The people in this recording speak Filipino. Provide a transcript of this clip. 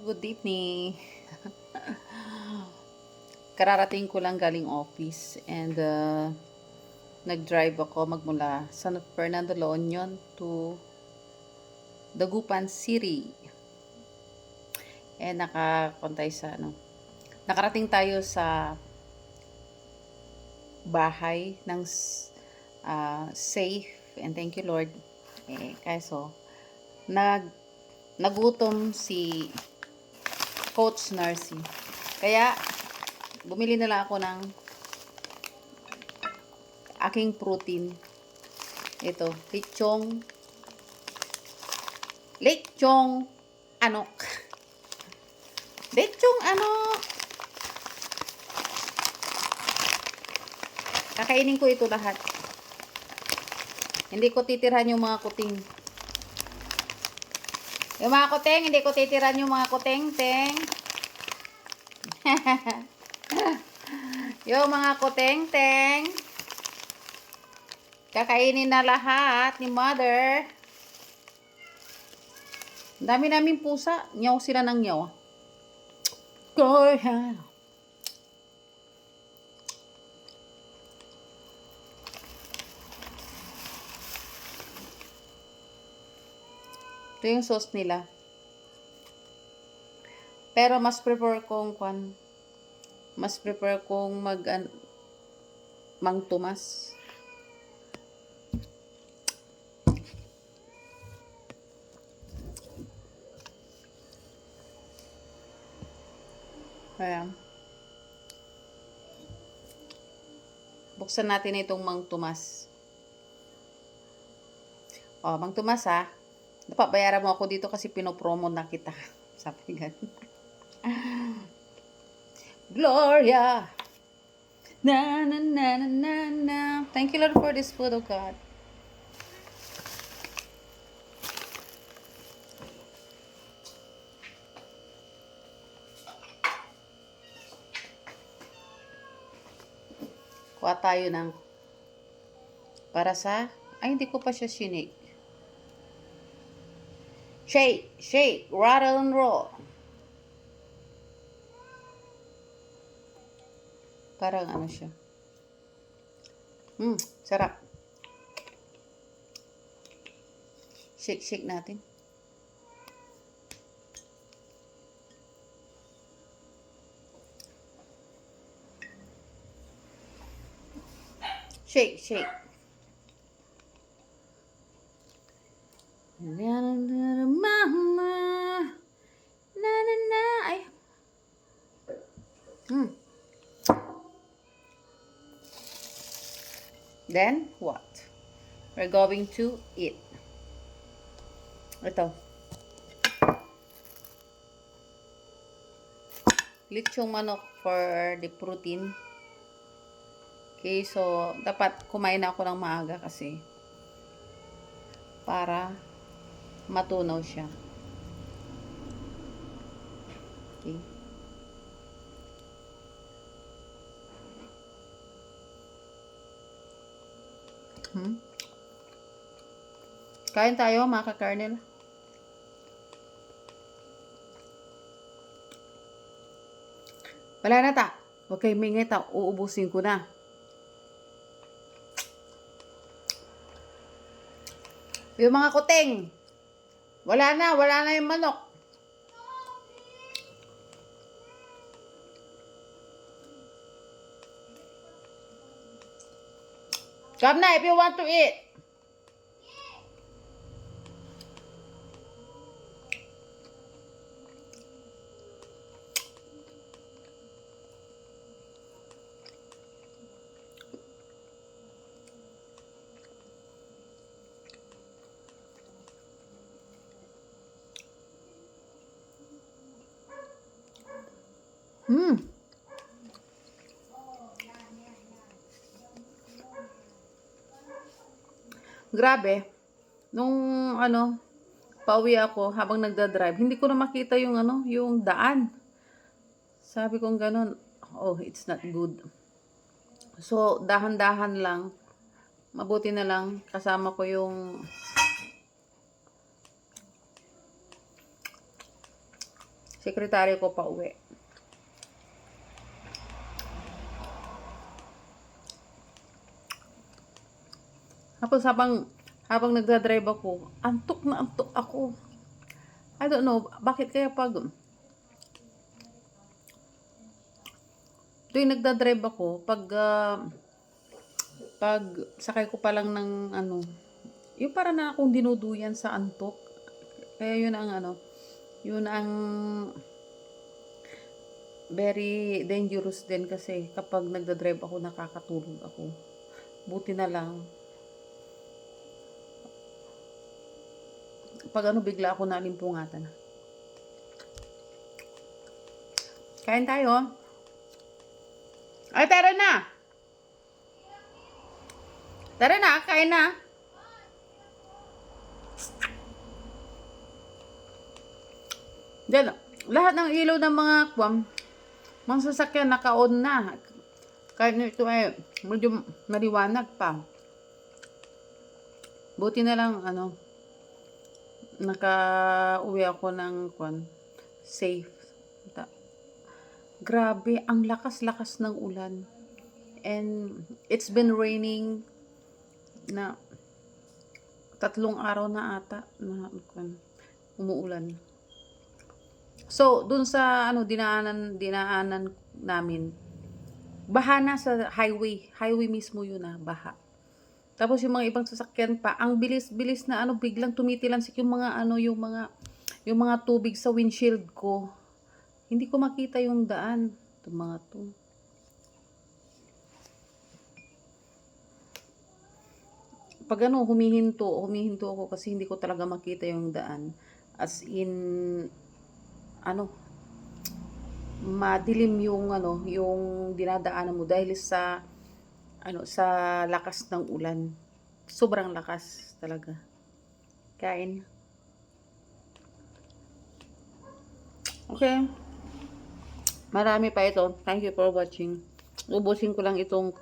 Good evening. Kararating ko lang galing office and nag-drive ako magmula San Fernando La Union to Dagupan City. And nakarating tayo sa bahay ng safe, and thank you Lord. Kaso nagutom si Coach Narcy. Kaya bumili na lang ako ng aking protein. Ito, lechong anok. Lechong anok. Kakainin ko ito lahat. Hindi ko titirhan yung mga kuting. Yung mga kuting, hindi ko titiran yung mga kuting-ting. Yung mga kuting-ting. Kakainin na lahat ni Mother. Dami namin pusa. Nyaw sila ng nyaw. Korean. Ito yung sauce nila. Pero mas prefer kong Mang Tomas. Ayan. Buksan natin itong Mang Tomas. Oh, Mang Tomas ha. Dapat bayaran mo ako dito kasi pinopromo na kita. Sabi ganun. Gloria. Na na na na na na. Thank you Lord for this food, oh God. Kuha tayo ng hindi ko pa siya sinake. Shake, rattle and roll. Parang ano siya. Sarap. Shake natin. Shake. Mama. Na. Ay. Then, what? We're going to eat. Ito. Lechong manok for the protein. Okay, so, dapat kumain ako ng maaga kasi para matunaw siya. Okay. Kain tayo, mga ka-kernel. Wala na ta. Huwag kayo mingay ta. Uubusin ko na. Yung mga kuting. Wala na yung manok. Come na if you want to eat. Grabe. Nung pauwi ako habang nagda-drive, hindi ko na makita yung daan. Sabi kong ganun, oh, it's not good. So, dahan-dahan lang. Mabuti na lang kasama ko yung sekretary ko pa uwi. Tapos habang nagdadrive ako, antok na antok ako. I don't know, bakit kaya tuwing nagdadrive ako, pag sakay ko pa lang ng yung para na akong dinuduyan sa antok. Kaya yun ang very dangerous din kasi kapag nagdadrive ako, nakakatulog ako. Buti na lang. Pag bigla ako nalimpungatan. Kain tayo. Ay, tara na! Tara na, kain na. Diyan, lahat ng ilaw ng mga sasakyan naka-on na. Kahit ito ay medyo maliwanag pa. Buti na lang, naka-uwi ako ng safe. Grabe, ang lakas-lakas ng ulan. And it's been raining na 3 araw na ata na umuulan. So, dun sa dinaanan namin, baha na sa highway mismo yun baha. Tapos yung mga ibang sasakyan pa, ang bilis-bilis na biglang tumitilansik yung mga tubig sa windshield ko. Hindi ko makita yung daan. Itong mga to. Pag humihinto ako kasi hindi ko talaga makita yung daan. As in, madilim yung dinadaanan mo dahil sa lakas ng ulan. Sobrang lakas talaga. Kain. Okay. Marami pa ito. Thank you for watching. Ubusin ko lang itong